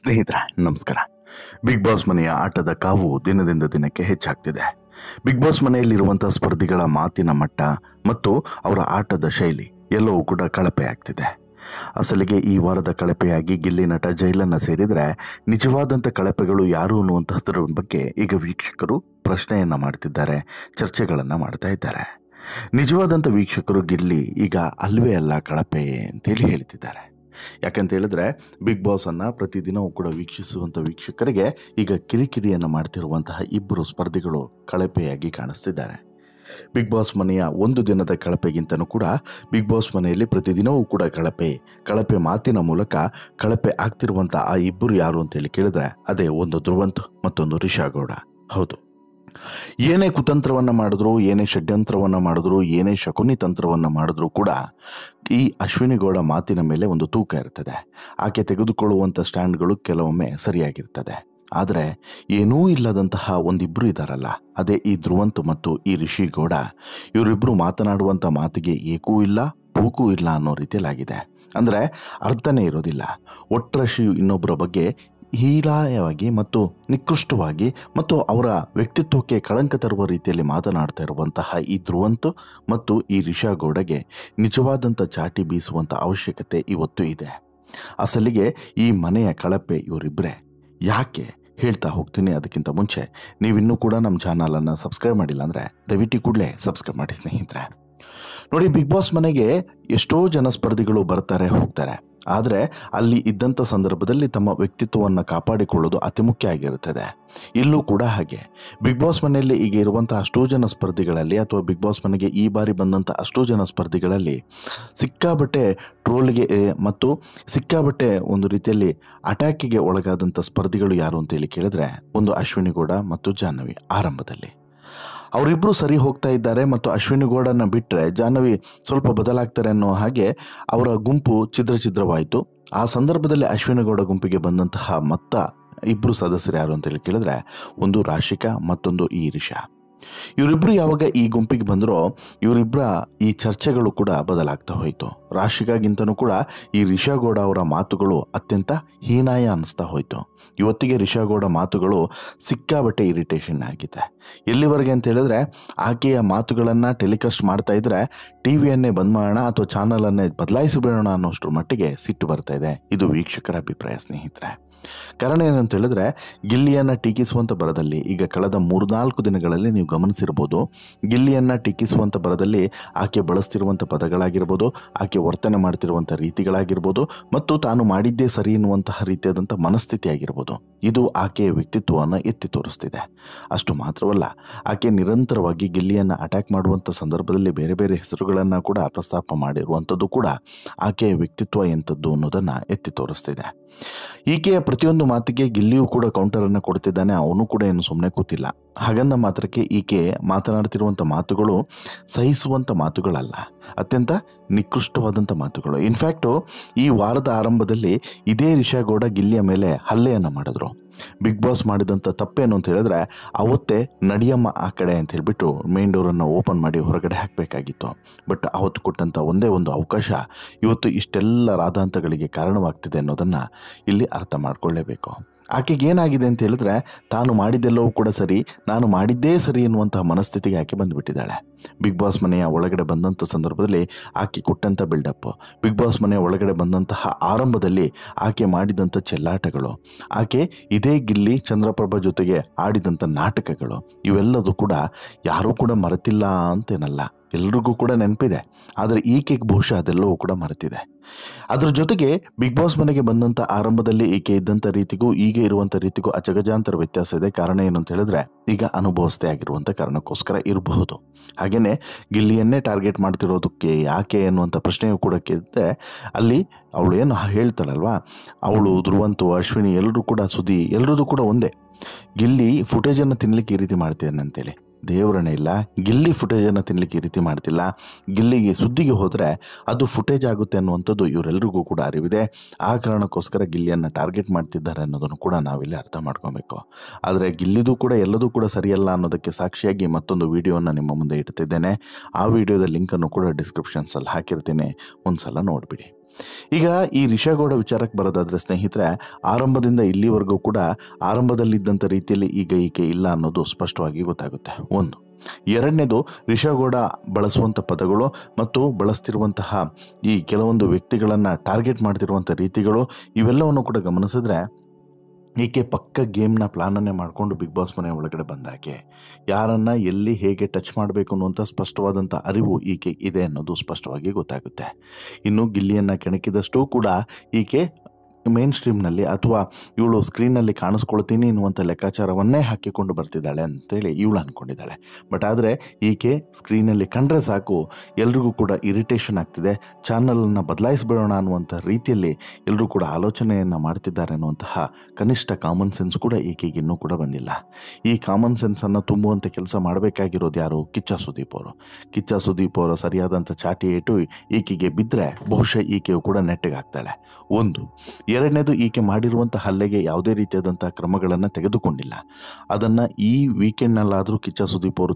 ಸ್ನೇಹಿತರೆ ನಮಸ್ಕಾರ. Big boss ಮನೆಯ ಆಟದ ಕಾವು ದಿನದಿಂದ ದಿನಕ್ಕೆ ಹೆಚ್ಚಾಗ್ತಿದೆ. ಬಿಗ್ ಬಾಸ್ ಮನೆಯಲ್ಲಿರುವಂತಹ ಸ್ಪರ್ಧಿಗಳ ಮಾತಿನ ಮಟ್ಟ ಮತ್ತು ಅವರ ಆಟದ ಶೈಲಿ ಎಲ್ಲವೂ ಕೂಡ ಕಳಪೆ ಆಗ್ತಿದೆ. ಅಸಲಿಗೆ ಈ ವಾರದ ಕಳಪೆಯಾಗಿ ಗಿಲ್ಲಿ ನಟ ಜೈಲನ್ನ ಸೇರಿದರೆ ನಿಜವಾದಂಥ ಕಳಪೆಗಳು ಯಾರು ಅನ್ನುವಂಥದ್ರ ಬಗ್ಗೆ ಈಗ ವೀಕ್ಷಕರು ಪ್ರಶ್ನೆಯನ್ನ ಮಾಡ್ತಿದ್ದಾರೆ, ಚರ್ಚೆಗಳನ್ನು ಮಾಡ್ತಾ ಇದ್ದಾರೆ. ನಿಜವಾದಂಥ ವೀಕ್ಷಕರು ಗಿಲ್ಲಿ ಈಗ ಅಲ್ವೇ ಅಲ್ಲ ಕಳಪೆ ಅಂತೇಳಿ ಹೇಳ್ತಿದ್ದಾರೆ. ಯಾಕಂತ ಹೇಳಿದ್ರೆ ಬಿಗ್ ಬಾಸನ್ನು ಪ್ರತಿದಿನವೂ ಕೂಡ ವೀಕ್ಷಿಸುವಂಥ ವೀಕ್ಷಕರಿಗೆ ಈಗ ಕಿರಿಕಿರಿಯನ್ನು ಮಾಡ್ತಿರುವಂತಹ ಇಬ್ಬರು ಸ್ಪರ್ಧಿಗಳು ಕಳಪೆಯಾಗಿ ಕಾಣಿಸ್ತಿದ್ದಾರೆ. ಬಿಗ್ ಬಾಸ್ ಮನೆಯ ಒಂದು ದಿನದ ಕಳಪೆಗಿಂತನೂ ಕೂಡ ಬಿಗ್ ಬಾಸ್ ಮನೆಯಲ್ಲಿ ಪ್ರತಿದಿನವೂ ಕೂಡ ಕಳಪೆ ಮಾತಿನ ಮೂಲಕ ಕಳಪೆ ಆಗ್ತಿರುವಂಥ ಆ ಇಬ್ಬರು ಯಾರು ಅಂತೇಳಿ ಕೇಳಿದ್ರೆ ಅದೇ ಒಂದು ಧ್ರುವಂತ್ ಮತ್ತೊಂದು ರಿಷಾ ಗೌಡ. ಹೌದು, ಏನೇ ಕುತಂತ್ರವನ್ನು ಮಾಡಿದ್ರು, ಏನೇ ಷಡ್ಯಂತ್ರವನ್ನು ಮಾಡಿದ್ರು, ಏನೇ ಶಕುನಿ ತಂತ್ರವನ್ನು ಮಾಡಿದ್ರು ಕೂಡ ಈ ಅಶ್ವಿನಿ ಗೌಡ ಮಾತಿನ ಮೇಲೆ ಒಂದು ತೂಕ ಇರ್ತದೆ. ಆಕೆ ತೆಗೆದುಕೊಳ್ಳುವಂಥ ಸ್ಟ್ಯಾಂಡ್ಗಳು ಕೆಲವೊಮ್ಮೆ ಸರಿಯಾಗಿರ್ತದೆ. ಆದರೆ ಏನೂ ಇಲ್ಲದಂತಹ ಒಂದಿಬ್ಬರು ಇದ್ದಾರಲ್ಲ, ಅದೇ ಈ ಧ್ರುವಂತ್ ಮತ್ತು ಈ ರಿಷಿ ಗೌಡ. ಇವರಿಬ್ಬರು ಮಾತನಾಡುವಂಥ ಮಾತಿಗೆ ಏಕೂ ಇಲ್ಲ ಪೂಕೂ ಇಲ್ಲ ಅನ್ನೋ ರೀತಿಯಲ್ಲಾಗಿದೆ. ಅಂದರೆ ಅರ್ಥನೇ ಇರೋದಿಲ್ಲ. ಒಟ್ರಾಶಿ ಇನ್ನೊಬ್ಬರ ಬಗ್ಗೆ ಹೀಲಾಯವಾಗಿ ಮತ್ತು ನಿಕೃಷ್ಟವಾಗಿ ಮತ್ತು ಅವರ ವ್ಯಕ್ತಿತ್ವಕ್ಕೆ ಕಳಂಕ ತರುವ ರೀತಿಯಲ್ಲಿ ಮಾತನಾಡ್ತಾ ಇರುವಂತಹ ಈ ಧ್ರುವಂತ್ ಮತ್ತು ಈ ರಿಷಾ ಗೌಡಗೆ ನಿಜವಾದಂಥ ಚಾಟಿ ಬೀಸುವಂಥ ಅವಶ್ಯಕತೆ ಇವತ್ತು ಇದೆ. ಅಸಲಿಗೆ ಈ ಮನೆಯ ಕಳಪೆ ಇವರಿಬ್ಬರೇ. ಯಾಕೆ ಹೇಳ್ತಾ ಹೋಗ್ತೀನಿ. ಅದಕ್ಕಿಂತ ಮುಂಚೆ ನೀವಿನ್ನೂ ಕೂಡ ನಮ್ಮ ಚಾನಲನ್ನು ಸಬ್ಸ್ಕ್ರೈಬ್ ಮಾಡಿಲ್ಲ ಅಂದರೆ ದಯವಿಟ್ಟು ಕೂಡಲೇ ಸಬ್ಸ್ಕ್ರೈಬ್ ಮಾಡಿ ಸ್ನೇಹಿತರೆ. ನೋಡಿ, ಬಿಗ್ ಬಾಸ್ ಮನೆಗೆ ಎಷ್ಟೋ ಜನ ಸ್ಪರ್ಧಿಗಳು ಬರ್ತಾರೆ ಹೋಗ್ತಾರೆ. ಆದರೆ ಅಲ್ಲಿ ಇದ್ದಂಥ ಸಂದರ್ಭದಲ್ಲಿ ತಮ್ಮ ವ್ಯಕ್ತಿತ್ವವನ್ನು ಕಾಪಾಡಿಕೊಳ್ಳೋದು ಅತಿ ಮುಖ್ಯ ಆಗಿರುತ್ತದೆ. ಇಲ್ಲೂ ಕೂಡ ಹಾಗೆ ಬಿಗ್ ಬಾಸ್ ಮನೆಯಲ್ಲಿ ಈಗ ಇರುವಂಥ ಅಷ್ಟೋ ಜನ ಸ್ಪರ್ಧಿಗಳಲ್ಲಿ ಅಥವಾ ಬಿಗ್ ಬಾಸ್ ಮನೆಗೆ ಈ ಬಾರಿ ಬಂದಂಥ ಅಷ್ಟೋ ಜನ ಸ್ಪರ್ಧಿಗಳಲ್ಲಿ ಸಿಕ್ಕಾಬಟ್ಟೆ ಟ್ರೋಲ್ಗೆ ಮತ್ತು ಸಿಕ್ಕಾಬಟ್ಟೆ ಒಂದು ರೀತಿಯಲ್ಲಿ ಅಟ್ಯಾಕಿಗೆ ಒಳಗಾದಂಥ ಸ್ಪರ್ಧಿಗಳು ಯಾರು ಅಂತೇಳಿ ಕೇಳಿದ್ರೆ ಒಂದು ಅಶ್ವಿನಿ ಗೌಡ ಮತ್ತು ಜಾಹ್ನವಿ. ಆರಂಭದಲ್ಲಿ ಅವರಿಬ್ಬರು ಸರಿ ಹೋಗ್ತಾ ಇದ್ದಾರೆ ಮತ್ತು ಅಶ್ವಿನಿ ಗೌಡನ ಬಿಟ್ಟರೆ ಜಾಹ್ನವಿ ಸ್ವಲ್ಪ ಬದಲಾಗ್ತಾರೆ ಅನ್ನೋ ಹಾಗೆ ಅವರ ಗುಂಪು ಛಿದ್ರವಾಯಿತು. ಆ ಸಂದರ್ಭದಲ್ಲಿ ಅಶ್ವಿನಿ ಗೌಡ ಗುಂಪಿಗೆ ಬಂದಂತಹ ಇಬ್ಬರು ಸದಸ್ಯರು ಯಾರು ಅಂತೇಳಿ ಕೇಳಿದ್ರೆ ಒಂದು ರಾಶಿಕಾ ಮತ್ತೊಂದು ಈ ರಿಷಾ. ಇವರಿಬ್ಬರು ಯಾವಾಗ ಈ ಗುಂಪಿಗೆ ಬಂದರೋ ಇವರಿಬ್ಬರ ಈ ಚರ್ಚೆಗಳು ಕೂಡ ಬದಲಾಗ್ತಾ ಹೋಯಿತು. ರಾಶಿಕಾಗಿಂತನೂ ಕೂಡ ಈ ರಿಷಾ ಗೌಡ ಅವರ ಮಾತುಗಳು ಅತ್ಯಂತ ಹೀನಾಯ ಅನ್ನಿಸ್ತಾ ಹೋಯಿತು. ಇವತ್ತಿಗೆ ರಿಷಾ ಗೌಡ ಮಾತುಗಳು ಸಿಕ್ಕಾಬಟ್ಟೆ ಇರಿಟೇಷನ್ ಆಗಿದೆ. ಎಲ್ಲಿವರೆಗೆ ಅಂತ ಹೇಳಿದ್ರೆ ಆಕೆಯ ಮಾತುಗಳನ್ನು ಟೆಲಿಕಾಸ್ಟ್ ಮಾಡ್ತಾ ಇದ್ರೆ ಟಿವಿಯನ್ನೇ ಬಂದ್ ಮಾಡೋಣ ಅಥವಾ ಚಾನಲನ್ನೇ ಬದಲಾಯಿಸಿ ಬಿಡೋಣ ಅನ್ನೋಷ್ಟ್ರ ಮಟ್ಟಿಗೆ ಸಿಟ್ಟು ಬರ್ತಾ ಇದೆ. ಇದು ವೀಕ್ಷಕರ ಅಭಿಪ್ರಾಯ ಸ್ನೇಹಿತರೆ. ಕಾರಣ ಏನಂತ ಹೇಳಿದ್ರೆ ಗಿಲ್ಲಿಯನ್ನು ಟೀಕಿಸುವಂಥ ಬರದಲ್ಲಿ ಈಗ ಕಳೆದ 3-4 ದಿನಗಳಲ್ಲಿ ನೀವು ಗಮನಿಸಿರ್ಬೋದು, ಗಿಲ್ಲಿಯನ್ನು ಟೀಕಿಸುವಂಥ ಬರದಲ್ಲಿ ಆಕೆ ಬಳಸ್ತಿರುವಂಥ ಪದಗಳಾಗಿರ್ಬೋದು, ಆಕೆ ವರ್ತನೆ ಮಾಡ್ತಿರುವಂಥ ರೀತಿಗಳಾಗಿರ್ಬೋದು ಮತ್ತು ತಾನು ಮಾಡಿದ್ದೇ ಸರಿ ಎನ್ನುವಂತಹ ರೀತಿಯಾದಂಥ ಮನಸ್ಥಿತಿ ಆಗಿರ್ಬೋದು, ಇದು ಆಕೆಯ ವ್ಯಕ್ತಿತ್ವವನ್ನು ಎತ್ತಿ ತೋರಿಸ್ತಿದೆ. ಅಷ್ಟು ಮಾತ್ರವಲ್ಲ, ಆಕೆ ನಿರಂತರವಾಗಿ ಗಿಲ್ಲಿಯನ್ನು ಅಟ್ಯಾಕ್ ಮಾಡುವಂಥ ಸಂದರ್ಭದಲ್ಲಿ ಬೇರೆ ಬೇರೆ ಹೆಸರುಗಳನ್ನು ಕೂಡ ಪ್ರಸ್ತಾಪ ಮಾಡಿರುವಂಥದ್ದು ಕೂಡ ಆಕೆಯ ವ್ಯಕ್ತಿತ್ವ ಎಂಥದ್ದು ಅನ್ನೋದನ್ನು ಎತ್ತಿ ತೋರಿಸ್ತಿದೆ. ಈಕೆಯ ಪ್ರತಿಯೊಂದು ಮಾತಿಗೆ ಗಿಲ್ಲಿಯೂ ಕೂಡ ಕೌಂಟರನ್ನು ಕೊಡ್ತಿದ್ದಾನೆ. ಅವನು ಕೂಡ ಏನು ಸುಮ್ಮನೆ ಕೂತಿಲ್ಲ. ಹಾಗಂದ ಮಾತ್ರಕ್ಕೆ ಈಕೆ ಮಾತನಾಡ್ತಿರುವಂಥ ಮಾತುಗಳು ಸಹಿಸುವಂಥ ಮಾತುಗಳಲ್ಲ, ಅತ್ಯಂತ ನಿಕೃಷ್ಟವಾದಂಥ ಮಾತುಗಳು. ಇನ್ಫ್ಯಾಕ್ಟು ಈ ವಾರದ ಆರಂಭದಲ್ಲಿ ಇದೇ ರಿಷಾ ಗೌಡ ಗಿಲ್ಲಿಯ ಮೇಲೆ ಹಲ್ಲೆಯನ್ನು ಮಾಡಿದ್ರು. ಬಿಗ್ ಬಾಸ್ ಮಾಡಿದಂಥ ತಪ್ಪೇನು ಅಂತ ಹೇಳಿದ್ರೆ ಅವತ್ತೇ ನಡಿಯಮ್ಮ ಆ ಕಡೆ ಅಂತ ಹೇಳಿಬಿಟ್ಟು ಮೇನ್ ಡೋರನ್ನು ಓಪನ್ ಮಾಡಿ ಹೊರಗಡೆ ಹಾಕಬೇಕಾಗಿತ್ತು. ಬಟ್ ಅವತ್ತು ಕೊಟ್ಟಂಥ ಒಂದೇ ಒಂದು ಅವಕಾಶ ಇವತ್ತು ಇಷ್ಟೆಲ್ಲ ರಾಧಾಂತಗಳಿಗೆ ಕಾರಣವಾಗ್ತಿದೆ ಅನ್ನೋದನ್ನು ಇಲ್ಲಿ ಅರ್ಥ ಮಾಡ್ಕೊಳ್ಳೇಬೇಕು. ಆಕೆಗೆ ಏನಾಗಿದೆ ಅಂತ ಹೇಳಿದ್ರೆ ತಾನು ಮಾಡಿದ್ದೆಲ್ಲವೂ ಕೂಡ ಸರಿ, ನಾನು ಮಾಡಿದ್ದೇ ಸರಿ ಎನ್ನುವಂತಹ ಮನಸ್ಥಿತಿಗೆ ಆಕೆ ಬಂದುಬಿಟ್ಟಿದ್ದಾಳೆ. ಬಿಗ್ ಬಾಸ್ ಮನೆಯ ಒಳಗಡೆ ಬಂದಂಥ ಸಂದರ್ಭದಲ್ಲಿ ಆಕೆ ಕೊಟ್ಟಂಥ ಬಿಲ್ಡಪ್, ಬಿಗ್ ಬಾಸ್ ಮನೆಯ ಒಳಗಡೆ ಬಂದಂತಹ ಆರಂಭದಲ್ಲಿ ಆಕೆ ಮಾಡಿದಂಥ ಚೆಲ್ಲಾಟಗಳು, ಆಕೆ ಇದೇ ಗಿಲ್ಲಿ ಚಂದ್ರಪ್ರಭಾ ಜೊತೆಗೆ ಆಡಿದಂಥ ನಾಟಕಗಳು, ಇವೆಲ್ಲದೂ ಕೂಡ ಯಾರೂ ಕೂಡ ಮರೆತಿಲ್ಲ ಅಂತೇನಲ್ಲ, ಎಲ್ರಿಗೂ ಕೂಡ ನೆನಪಿದೆ. ಆದರೆ ಈಕೆಗೆ ಬಹುಶಃ ಅದೆಲ್ಲವೂ ಕೂಡ ಮರೆತಿದೆ. ಅದರ ಜೊತೆಗೆ ಬಿಗ್ ಬಾಸ್ ಮನೆಗೆ ಬಂದಂಥ ಆರಂಭದಲ್ಲಿ ಈಕೆ ಇದ್ದಂಥ ರೀತಿಗೂ ಈಗ ಇರುವಂಥ ರೀತಿಗೂ ಅಜಗಜಾಂತರ ವ್ಯತ್ಯಾಸ ಇದೆ. ಕಾರಣ ಏನು ಅಂತ ಹೇಳಿದ್ರೆ ಈಗ ಅನುಭವಸ್ಥೆ ಆಗಿರುವಂಥ ಕಾರಣಕ್ಕೋಸ್ಕರ ಇರಬಹುದು. ಹಾಗೆಯೇ ಗಿಲ್ಲಿಯನ್ನೇ ಟಾರ್ಗೆಟ್ ಮಾಡ್ತಿರೋದಕ್ಕೆ ಯಾಕೆ ಅನ್ನುವಂಥ ಪ್ರಶ್ನೆಯೂ ಕೂಡ ಕೇಳಿದ್ರೆ ಅಲ್ಲಿ ಅವಳು ಏನು ಹೇಳ್ತಾಳಲ್ವಾ, ಅವಳು ಧ್ರುವಂತು ಅಶ್ವಿನಿ ಎಲ್ಲರೂ ಕೂಡ ಸುದ್ದಿ ಎಲ್ಲರದು ಕೂಡ ಒಂದೇ, ಗಿಲ್ಲಿ ಫುಟೇಜನ್ನು ತಿನ್ನಲಿಕ್ಕೆ ಈ ರೀತಿ ಮಾಡ್ತೇನೆ ಅಂತೇಳಿ. ದೇವರೇ ಇಲ್ಲ, ಗಿಲ್ಲಿ ಫುಟೇಜನ್ನು ತಿನ್ನಲಿಕ್ಕೆ ಈ ರೀತಿ ಮಾಡ್ತಿಲ್ಲ. ಗಿಲ್ಲಿಗೆ ಸುದ್ದಿಗೆ ಹೋದರೆ ಅದು ಫುಟೇಜ್ ಆಗುತ್ತೆ ಅನ್ನುವಂಥದ್ದು ಇವರೆಲ್ಲರಿಗೂ ಕೂಡ ಅರಿವಿದೆ. ಆ ಕಾರಣಕ್ಕೋಸ್ಕರ ಗಿಲ್ಲಿಯನ್ನು ಟಾರ್ಗೆಟ್ ಮಾಡ್ತಿದ್ದಾರೆ ಅನ್ನೋದನ್ನು ಕೂಡ ನಾವಿಲ್ಲಿ ಅರ್ಥ ಮಾಡ್ಕೊಬೇಕು. ಆದರೆ ಗಿಲ್ಲಿದು ಕೂಡ ಎಲ್ಲದೂ ಕೂಡ ಸರಿಯಲ್ಲ ಅನ್ನೋದಕ್ಕೆ ಸಾಕ್ಷಿಯಾಗಿ ಮತ್ತೊಂದು ವಿಡಿಯೋವನ್ನು ನಿಮ್ಮ ಮುಂದೆ ಇಡ್ತಿದ್ದೇನೆ. ಆ ವಿಡಿಯೋದ ಲಿಂಕನ್ನು ಕೂಡ ಡಿಸ್ಕ್ರಿಪ್ಷನ್ಸಲ್ಲಿ ಹಾಕಿರ್ತೀನಿ, ಒಂದು ಸಲ ನೋಡಿಬಿಡಿ. ಈಗ ಈ ರಿಷಾಗೌಡ ವಿಚಾರಕ್ಕೆ ಬರೋದಾದ್ರೆ ಸ್ನೇಹಿತರೆ, ಆರಂಭದಿಂದ ಇಲ್ಲಿವರೆಗೂ ಕೂಡ ಆರಂಭದಲ್ಲಿದ್ದಂಥ ರೀತಿಯಲ್ಲಿ ಈಗ ಈಕೆ ಇಲ್ಲ ಅನ್ನೋದು ಸ್ಪಷ್ಟವಾಗಿ ಗೊತ್ತಾಗುತ್ತೆ. ಒಂದು. ಎರಡನೇದು, ರಿಷಾಗೌಡ ಬಳಸುವಂಥ ಪದಗಳು ಮತ್ತು ಬಳಸ್ತಿರುವಂತಹ ಈ ಕೆಲವೊಂದು ವ್ಯಕ್ತಿಗಳನ್ನು ಟಾರ್ಗೆಟ್ ಮಾಡ್ತಿರುವಂಥ ರೀತಿಗಳು, ಇವೆಲ್ಲವನ್ನು ಕೂಡ ಗಮನಿಸಿದ್ರೆ ಈಕೆ ಪಕ್ಕ ಗೇಮ್ನ ಪ್ಲಾನನ್ನೇ ಮಾಡಿಕೊಂಡು ಬಿಗ್ ಬಾಸ್ ಮನೆ ಒಳಗಡೆ ಬಂದಾಕೆ ಯಾರನ್ನು ಎಲ್ಲಿ ಹೇಗೆ ಟಚ್ ಮಾಡಬೇಕು ಅನ್ನುವಂಥ ಸ್ಪಷ್ಟವಾದಂಥ ಅರಿವು ಈಕೆ ಇದೆ ಅನ್ನೋದು ಸ್ಪಷ್ಟವಾಗಿ ಗೊತ್ತಾಗುತ್ತೆ. ಇನ್ನು ಗಿಲ್ಲಿಯನ್ನು ಕೆಣಕಿದಷ್ಟೂ ಕೂಡ ಈಕೆ ಮೇನ್ ಸ್ಟ್ರೀಮ್ನಲ್ಲಿ ಅಥವಾ ಇವಳು ಸ್ಕ್ರೀನ್ನಲ್ಲಿ ಕಾಣಿಸ್ಕೊಳ್ತೀನಿ ಎನ್ನುವಂಥ ಲೆಕ್ಕಾಚಾರವನ್ನೇ ಹಾಕಿಕೊಂಡು ಬರ್ತಿದ್ದಾಳೆ ಅಂತೇಳಿ ಇವಳು ಅಂದ್ಕೊಂಡಿದ್ದಾಳೆ. ಬಟ್ ಆದರೆ ಈಕೆ ಸ್ಕ್ರೀನಲ್ಲಿ ಕಂಡ್ರೆ ಸಾಕು ಎಲ್ರಿಗೂ ಕೂಡ ಇರಿಟೇಷನ್ ಆಗ್ತಿದೆ, ಚಾನಲನ್ನು ಬದಲಾಯಿಸ್ಬಿಡೋಣ ಅನ್ನುವಂಥ ರೀತಿಯಲ್ಲಿ ಎಲ್ಲರೂ ಕೂಡ ಆಲೋಚನೆಯನ್ನು ಮಾಡ್ತಿದ್ದಾರೆ ಅನ್ನುವಂತಹ ಕನಿಷ್ಠ ಕಾಮನ್ ಸೆನ್ಸ್ ಕೂಡ ಈಕೆಗೆ ಇನ್ನೂ ಕೂಡ ಬಂದಿಲ್ಲ. ಈ ಕಾಮನ್ ಸೆನ್ಸನ್ನು ತುಂಬುವಂಥ ಕೆಲಸ ಮಾಡಬೇಕಾಗಿರೋದು ಯಾರು? ಕಿಚ್ಚ ಸುದೀಪ್ ಅವರು. ಕಿಚ್ಚ ಸುದೀಪ್ ಅವರ ಸರಿಯಾದಂಥ ಚಾಟಿ ಏಟು ಈಕೆಗೆ ಬಿದ್ದರೆ ಬಹುಶಃ ಈಕೆಯು ಕೂಡ ನೆಟ್ಟಗಾಗ್ತಾಳೆ. ಒಂದು. ಎರಡನೇದು, ಈಕೆ ಮಾಡಿರುವಂಥ ಹಲ್ಲೆಗೆ ಯಾವುದೇ ರೀತಿಯಾದಂಥ ಕ್ರಮಗಳನ್ನು ತೆಗೆದುಕೊಂಡಿಲ್ಲ. ಅದನ್ನು ಈ ವೀಕೆಂಡ್ನಲ್ಲಾದರೂ ಕಿಚ್ಚ ಸುದೀಪ್ ಅವರು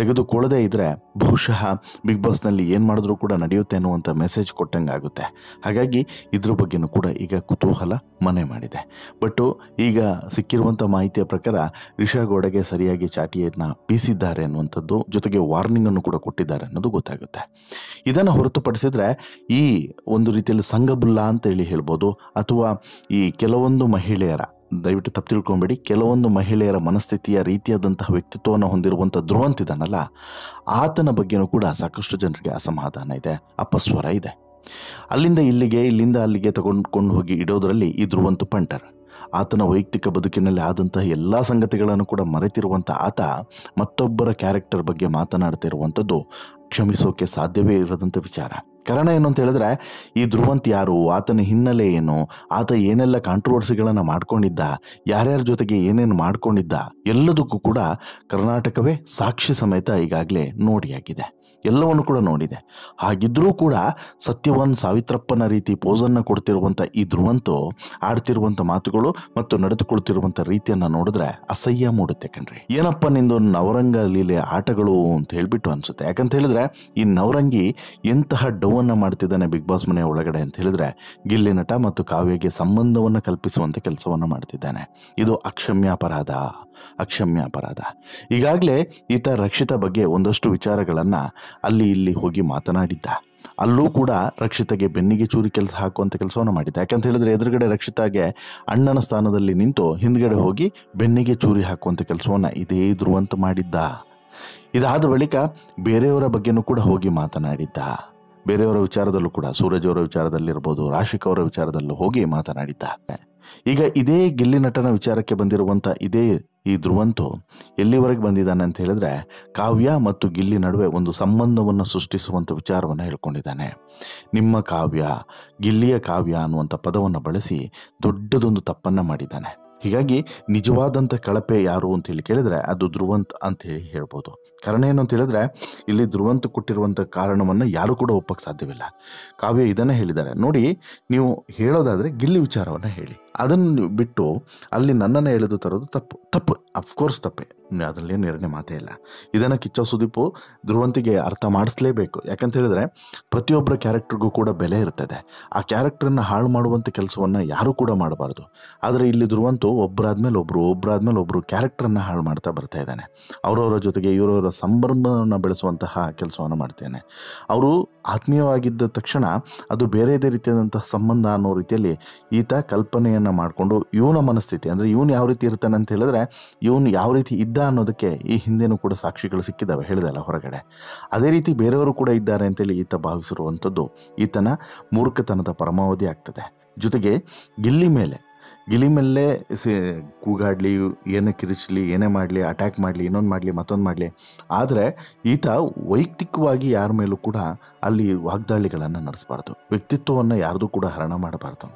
ತೆಗೆದುಕೊಳ್ಳದೇ ಇದ್ದರೆ ಬಹುಶಃ ಬಿಗ್ ಬಾಸ್ನಲ್ಲಿ ಏನು ಮಾಡಿದ್ರೂ ಕೂಡ ನಡೆಯುತ್ತೆ ಅನ್ನುವಂಥ ಮೆಸೇಜ್ ಕೊಟ್ಟಂಗೆ ಆಗುತ್ತೆ. ಹಾಗಾಗಿ ಇದ್ರ ಬಗ್ಗೆನೂ ಕೂಡ ಈಗ ಕುತೂಹಲ ಮನೆ ಮಾಡಿದೆ. ಬಟ್ಟು ಈಗ ಸಿಕ್ಕಿರುವಂಥ ಮಾಹಿತಿಯ ಪ್ರಕಾರ ರಿಷಾಗೌಡಗೆ ಸರಿಯಾಗಿ ಚಾಟಿಯನ್ನು ಬೀಸಿದ್ದಾರೆ ಅನ್ನುವಂಥದ್ದು, ಜೊತೆಗೆ ವಾರ್ನಿಂಗನ್ನು ಕೂಡ ಕೊಟ್ಟಿದ್ದಾರೆ ಅನ್ನೋದು ಗೊತ್ತಾಗುತ್ತೆ. ಇದನ್ನು ಹೊರತುಪಡಿಸಿದರೆ ಈ ಒಂದು ರೀತಿಯಲ್ಲಿ ಸಂಘಬುಲ್ಲ ಅಂತೇಳಿ ಹೇಳ್ಬೋದು, ಅಥವಾ ಈ ಕೆಲವೊಂದು ಮಹಿಳೆಯರ, ದಯವಿಟ್ಟು ತಪ್ಪು ತಿಳ್ಕೊಬೇಡಿ, ಕೆಲವೊಂದು ಮಹಿಳೆಯರ ಮನಸ್ಥಿತಿಯ ರೀತಿಯಾದಂತಹ ವ್ಯಕ್ತಿತ್ವವನ್ನು ಹೊಂದಿರುವಂಥ ಧ್ರುವಂತ್ ಇದ್ದಾನಲ್ಲ, ಆತನ ಬಗ್ಗೆನೂ ಕೂಡ ಸಾಕಷ್ಟು ಜನರಿಗೆ ಅಸಮಾಧಾನ ಇದೆ, ಅಪಸ್ವರ ಇದೆ. ಅಲ್ಲಿಂದ ಅಲ್ಲಿಗೆ ತಗೊಂಡು ಹೋಗಿ ಇಡೋದರಲ್ಲಿ ಈ ಧ್ರುವಂತ್ ಪಂಟರ್. ಆತನ ವೈಯಕ್ತಿಕ ಬದುಕಿನಲ್ಲಿ ಆದಂತಹ ಎಲ್ಲ ಸಂಗತಿಗಳನ್ನು ಕೂಡ ಮರೆತಿರುವಂಥ ಆತ ಮತ್ತೊಬ್ಬರ ಕ್ಯಾರೆಕ್ಟರ್ ಬಗ್ಗೆ ಮಾತನಾಡ್ತಿರುವಂಥದ್ದು ಕ್ಷಮಿಸೋಕೆ ಸಾಧ್ಯವೇ ಇರದಂಥ ವಿಚಾರ. ಕಾರಣ ಏನು ಅಂತ ಹೇಳಿದ್ರೆ, ಈ ಧ್ರುವಂತ್ ಯಾರು, ಆತನ ಹಿನ್ನೆಲೆ ಏನು, ಆತ ಏನೆಲ್ಲ ಕಾಂಟ್ರವರ್ಸಿಗಳನ್ನು ಮಾಡ್ಕೊಂಡಿದ್ದ, ಯಾರ್ಯಾರ ಜೊತೆಗೆ ಏನೇನು ಮಾಡ್ಕೊಂಡಿದ್ದ, ಎಲ್ಲದಕ್ಕೂ ಕೂಡ ಕರ್ನಾಟಕವೇ ಸಾಕ್ಷಿ ಸಮೇತ ಈಗಾಗಲೇ ನೋಡಿಯಾಗಿದೆ, ಎಲ್ಲವನ್ನು ಕೂಡ ನೋಡಿದೆ. ಹಾಗಿದ್ರೂ ಕೂಡ ಸತ್ಯವನ್ ಸಾವಿತ್ರಪ್ಪನ ರೀತಿ ಪೋಸನ್ನು ಕೊಡ್ತಿರುವಂಥ ಈ ಧ್ರುವಂತು ಆಡ್ತಿರುವಂಥ ಮಾತುಗಳು ಮತ್ತು ನಡೆದುಕೊಳ್ತಿರುವಂಥ ರೀತಿಯನ್ನು ನೋಡಿದ್ರೆ ಅಸಹ್ಯ ಮೂಡುತ್ತೆ ಕಣ್ರಿ. ಏನಪ್ಪ ನಿಂದು ನವರಂಗ ಲೀಲೆ ಆಟಗಳು ಅಂತ ಹೇಳ್ಬಿಟ್ಟು ಅನ್ಸುತ್ತೆ. ಯಾಕಂತ ಹೇಳಿದ್ರೆ ಈ ನವರಂಗಿ ಎಂತಹ ಡೌವನ್ನು ಮಾಡ್ತಿದ್ದಾನೆ ಬಿಗ್ ಬಾಸ್ ಮನೆ ಒಳಗಡೆ ಅಂತ ಹೇಳಿದ್ರೆ, ಗಿಲ್ಲಿ ನಟ ಮತ್ತು ಕಾವ್ಯಗೆ ಸಂಬಂಧವನ್ನು ಕಲ್ಪಿಸುವಂಥ ಕೆಲಸವನ್ನು ಮಾಡ್ತಿದ್ದಾನೆ. ಇದು ಅಕ್ಷಮ್ಯ ಅಪರಾಧ. ಈಗಾಗಲೇ ಈತ ರಕ್ಷಿತಾ ಬಗ್ಗೆ ಒಂದಷ್ಟು ವಿಚಾರಗಳನ್ನು ಅಲ್ಲಿ ಇಲ್ಲಿ ಹೋಗಿ ಮಾತನಾಡಿದ್ದ. ಅಲ್ಲೂ ಕೂಡ ರಕ್ಷಿತಾಗೆ ಬೆನ್ನಿಗೆ ಚೂರಿ ಕೆಲಸ ಹಾಕುವಂಥ ಕೆಲಸವನ್ನು ಮಾಡಿದ್ದ. ಯಾಕಂತ ಹೇಳಿದ್ರೆ ಎದುರುಗಡೆ ರಕ್ಷಿತಾಗೆ ಅಣ್ಣನ ಸ್ಥಾನದಲ್ಲಿ ನಿಂತು ಹಿಂದ್ಗಡೆ ಹೋಗಿ ಬೆನ್ನಿಗೆ ಚೂರಿ ಹಾಕುವಂಥ ಕೆಲಸವನ್ನು ಇದೇ ಧ್ರುವಂತ್ ಮಾಡಿದ್ದ. ಇದಾದ ಬಳಿಕ ಬೇರೆಯವರ ಬಗ್ಗೆನೂ ಕೂಡ ಹೋಗಿ ಮಾತನಾಡಿದ್ದ. ಬೇರೆಯವರ ವಿಚಾರದಲ್ಲೂ ಕೂಡ, ಸೂರಜ್ ಅವರ ವಿಚಾರದಲ್ಲಿರ್ಬೋದು, ರಾಶಿಕ್ ಅವರ ವಿಚಾರದಲ್ಲೂ ಹೋಗಿ ಮಾತನಾಡಿದ್ದ. ಈಗ ಇದೇ ಗಿಲ್ಲಿ ನಟನ ವಿಚಾರಕ್ಕೆ ಬಂದಿರುವಂಥ ಈ ಧ್ರುವಂತು ಎಲ್ಲಿವರೆಗೆ ಬಂದಿದ್ದಾನೆ ಅಂತ ಹೇಳಿದ್ರೆ, ಕಾವ್ಯ ಮತ್ತು ಗಿಲ್ಲಿ ನಡುವೆ ಒಂದು ಸಂಬಂಧವನ್ನು ಸೃಷ್ಟಿಸುವಂಥ ವಿಚಾರವನ್ನು ಹೇಳ್ಕೊಂಡಿದ್ದಾನೆ. ನಿಮ್ಮ ಕಾವ್ಯ, ಗಿಲ್ಲಿಯ ಕಾವ್ಯ ಅನ್ನುವಂಥ ಪದವನ್ನು ಬಳಸಿ ದೊಡ್ಡದೊಂದು ತಪ್ಪನ್ನು ಮಾಡಿದ್ದಾನೆ. ಹೀಗಾಗಿ ನಿಜವಾದಂಥ ಕಳಪೆ ಯಾರು ಅಂತೇಳಿ ಕೇಳಿದ್ರೆ ಅದು ಧ್ರುವಂತ್ ಅಂತೇಳಿ ಹೇಳ್ಬೋದು. ಕಾರಣ ಏನು ಅಂತ ಹೇಳಿದ್ರೆ, ಇಲ್ಲಿ ಧ್ರುವಂತ್ ಕೊಟ್ಟಿರುವಂಥ ಕಾರಣವನ್ನು ಯಾರು ಕೂಡ ಒಪ್ಪಕ್ಕೆ ಸಾಧ್ಯವಿಲ್ಲ. ಕಾವ್ಯ ಇದನ್ನೇ ಹೇಳಿದ್ದಾರೆ, ನೋಡಿ ನೀವು ಹೇಳೋದಾದರೆ ಗಿಲ್ಲಿ ವಿಚಾರವನ್ನು ಹೇಳಿ, ಅದನ್ನು ಬಿಟ್ಟು ಅಲ್ಲಿ ನನ್ನನ್ನು ಎಳೆದು ತರೋದು ತಪ್ಪು. ಅಫ್ಕೋರ್ಸ್ ತಪ್ಪೇ, ಅದರಲ್ಲೇನು ಎರಡನೇ ಮಾತೇ ಇಲ್ಲ. ಇದನ್ನು ಕಿಚ್ಚ ಸುದೀಪು ಧ್ರುವಂತಿಗೆ ಅರ್ಥ ಮಾಡಿಸ್ಲೇಬೇಕು. ಯಾಕಂತ ಹೇಳಿದ್ರೆ ಪ್ರತಿಯೊಬ್ಬರ ಕ್ಯಾರೆಕ್ಟರ್ಗೂ ಕೂಡ ಬೆಲೆ ಇರ್ತದೆ. ಆ ಕ್ಯಾರೆಕ್ಟರನ್ನು ಹಾಳು ಮಾಡುವಂಥ ಕೆಲಸವನ್ನು ಯಾರೂ ಕೂಡ ಮಾಡಬಾರ್ದು. ಆದರೆ ಇಲ್ಲಿ ಧ್ರುವಂತು ಒಬ್ಬರಾದ್ಮೇಲೆ ಒಬ್ಬರು ಕ್ಯಾರೆಕ್ಟರನ್ನು ಹಾಳು ಮಾಡ್ತಾ ಬರ್ತಾ ಇದ್ದಾನೆ. ಅವರವರ ಜೊತೆಗೆ ಇವರವರ ಸಂಬಂಧವನ್ನು ಬೆಳೆಸುವಂತಹ ಕೆಲಸವನ್ನು ಮಾಡ್ತೇನೆ. ಅವರು ಆತ್ಮೀಯವಾಗಿದ್ದ ತಕ್ಷಣ ಅದು ಬೇರೆದೇ ರೀತಿಯಾದಂತಹ ಸಂಬಂಧ ಅನ್ನೋ ರೀತಿಯಲ್ಲಿ ಈತ ಕಲ್ಪನೆಯನ್ನು ಮಾಡಿಕೊಂಡು ಇವನ ಮನಸ್ಥಿತಿ, ಅಂದರೆ ಇವನು ಯಾವ ರೀತಿ ಇರ್ತಾನೆ ಅಂತ ಹೇಳಿದ್ರೆ ಇವನು ಯಾವ ರೀತಿ ಇದ್ದ ಅನ್ನೋದಕ್ಕೆ ಈ ಹಿಂದೆನೂ ಕೂಡ ಸಾಕ್ಷಿಗಳು ಸಿಕ್ಕಿದ್ದಾವೆ, ಹೇಳಿದಲ್ಲ ಹೊರಗಡೆ. ಅದೇ ರೀತಿ ಬೇರೆಯವರು ಕೂಡ ಇದ್ದಾರೆ ಅಂತೇಳಿ ಈತ ಭಾವಿಸಿರುವಂಥದ್ದು ಈತನ ಮೂರ್ಖತನದ ಪರಮಾವಧಿ ಆಗ್ತದೆ. ಜೊತೆಗೆ ಗಿಲ್ಲಿ ಮೇಲೆ ಕೂಗಾಡಲಿ, ಏನೇ ಕಿರಿಚಲಿ, ಏನೇ ಮಾಡಲಿ, ಅಟ್ಯಾಕ್ ಮಾಡಲಿ, ಇನ್ನೊಂದು ಮಾಡಲಿ, ಮತ್ತೊಂದು ಮಾಡಲಿ, ಆದರೆ ಈತ ವೈಯಕ್ತಿಕವಾಗಿ ಯಾರ ಮೇಲೂ ಕೂಡ ಅಲ್ಲಿ ವಾಗ್ದಾಳಿಗಳನ್ನು ನಡೆಸಬಾರ್ದು. ವ್ಯಕ್ತಿತ್ವವನ್ನು ಯಾರ್ದು ಕೂಡ ಹರಣ ಮಾಡಬಾರ್ದು.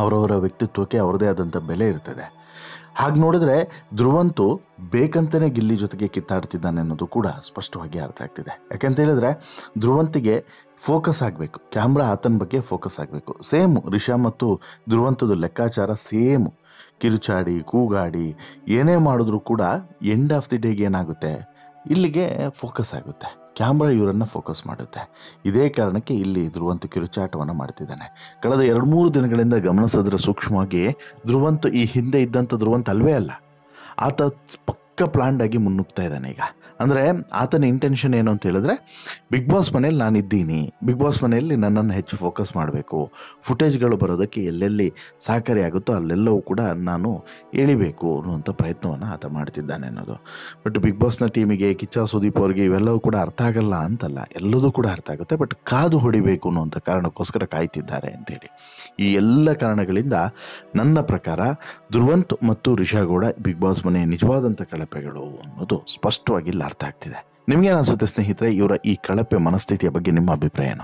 ಅವರವರ ವ್ಯಕ್ತಿತ್ವಕ್ಕೆ ಅವರದೇ ಆದಂಥ ಬೆಲೆ ಇರ್ತದೆ. ಹಾಗೆ ನೋಡಿದ್ರೆ ಧ್ರುವಂತು ಬೇಕಂತಲೇ ಗಿಲ್ಲಿ ಜೊತೆಗೆ ಕಿತ್ತಾಡ್ತಿದ್ದಾನೆ ಅನ್ನೋದು ಕೂಡ ಸ್ಪಷ್ಟವಾಗಿ ಅರ್ಥ ಆಗ್ತಿದೆ. ಯಾಕಂತ ಹೇಳಿದ್ರೆ ಧ್ರುವಂತಿಗೆ ಫೋಕಸ್ ಆಗಬೇಕು, ಕ್ಯಾಮ್ರಾ ಆತನ ಬಗ್ಗೆ ಫೋಕಸ್ ಆಗಬೇಕು. ಸೇಮ್ ರಿಷಾ ಮತ್ತು ಧ್ರುವಂತದ ಲೆಕ್ಕಾಚಾರ ಸೇಮ್. ಕಿರುಚಾಡಿ ಕೂಗಾಡಿ ಏನೇ ಮಾಡಿದ್ರೂ ಕೂಡ ಎಂಡ್ ಆಫ್ ದಿ ಡೇಗೆ ಏನಾಗುತ್ತೆ, ಇಲ್ಲಿಗೆ ಫೋಕಸ್ ಆಗುತ್ತೆ, ಕ್ಯಾಮ್ರಾ ಇವರನ್ನು ಫೋಕಸ್ ಮಾಡುತ್ತೆ. ಇದೇ ಕಾರಣಕ್ಕೆ ಇಲ್ಲಿ ಧ್ರುವಂತ್ ಕಿರುಚಾಟವನ್ನು ಮಾಡ್ತಿದ್ದಾನೆ. ಕಳೆದ 2-3 ದಿನಗಳಿಂದ ಗಮನಿಸಿದ್ರೆ ಸೂಕ್ಷ್ಮವಾಗಿ ಧ್ರುವಂತ್ ಈ ಹಿಂದೆ ಇದ್ದಂಥ ಧ್ರುವಂತ್ ಅಲ್ವೇ ಅಲ್ಲ. ಆತ ಪಕ್ಕ ಪ್ಲಾನ್ಡ್ ಆಗಿ ಮುನ್ನುಗ್ತಾ ಇದ್ದಾನೆ ಈಗ. ಅಂದರೆ ಆತನ ಇಂಟೆನ್ಷನ್ ಏನು ಅಂತ ಹೇಳಿದ್ರೆ, ಬಿಗ್ ಬಾಸ್ ಮನೇಲಿ ನಾನಿದ್ದೀನಿ, ಬಿಗ್ ಬಾಸ್ ಮನೆಯಲ್ಲಿ ನನ್ನನ್ನು ಹೆಚ್ಚು ಫೋಕಸ್ ಮಾಡಬೇಕು, ಫುಟೇಜ್ಗಳು ಬರೋದಕ್ಕೆ ಎಲ್ಲೆಲ್ಲಿ ಸಹಕಾರಿ ಆಗುತ್ತೋ ಅಲ್ಲೆಲ್ಲವೂ ಕೂಡ ನಾನು ಎಳಿಬೇಕು ಅನ್ನುವಂಥ ಪ್ರಯತ್ನವನ್ನು ಆತ ಮಾಡ್ತಿದ್ದಾನೆ ಅನ್ನೋದು. ಬಟ್ ಬಿಗ್ ಬಾಸ್ನ ಟೀಮಿಗೆ, ಕಿಚ್ಚ ಸುದೀಪ್ ಅವ್ರಿಗೆ ಇವೆಲ್ಲವೂ ಕೂಡ ಅರ್ಥ ಆಗಲ್ಲ ಅಂತಲ್ಲ, ಎಲ್ಲದೂ ಕೂಡ ಅರ್ಥ ಆಗುತ್ತೆ. ಬಟ್ ಕಾದು ಹೊಡಿಬೇಕು ಅನ್ನುವಂಥ ಕಾರಣಕ್ಕೋಸ್ಕರ ಕಾಯ್ತಿದ್ದಾರೆ ಅಂತೇಳಿ. ಈ ಎಲ್ಲ ಕಾರಣಗಳಿಂದ ನನ್ನ ಪ್ರಕಾರ ಧ್ರುವಂತ್ ಮತ್ತು ರಿಷಾಗೌಡ ಬಿಗ್ ಬಾಸ್ ಮನೆಯ ನಿಜವಾದಂಥ ಕಳಪೆಗಳು ಅನ್ನೋದು ಸ್ಪಷ್ಟವಾಗಿ ಇಲ್ಲಿ ಅರ್ಥ ಆಗ್ತಿದೆ. ನಿಮಗೇನು ಅನಿಸುತ್ತೆ ಸ್ನೇಹಿತರೆ, ಇವರ ಈ ಕಳಪೆ ಮನಸ್ಥಿತಿಯ ಬಗ್ಗೆ ನಿಮ್ಮ ಅಭಿಪ್ರಾಯನ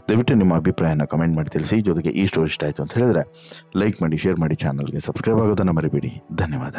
ದಯವಿಟ್ಟು ನಿಮ್ಮ ಅಭಿಪ್ರಾಯನ ಕಮೆಂಟ್ ಮಾಡಿ ತಿಳಿಸಿ. ಜೊತೆಗೆ ಈ ಸ್ಟೋರಿ ಇಷ್ಟ ಆಯಿತು ಅಂತ ಹೇಳಿದ್ರೆ ಲೈಕ್ ಮಾಡಿ, ಶೇರ್ ಮಾಡಿ, ಚಾನಲ್ಗೆ ಸಬ್ಸ್ಕ್ರೈಬ್ ಆಗೋದನ್ನು ಮರಿಬೇಡಿ. ಧನ್ಯವಾದ.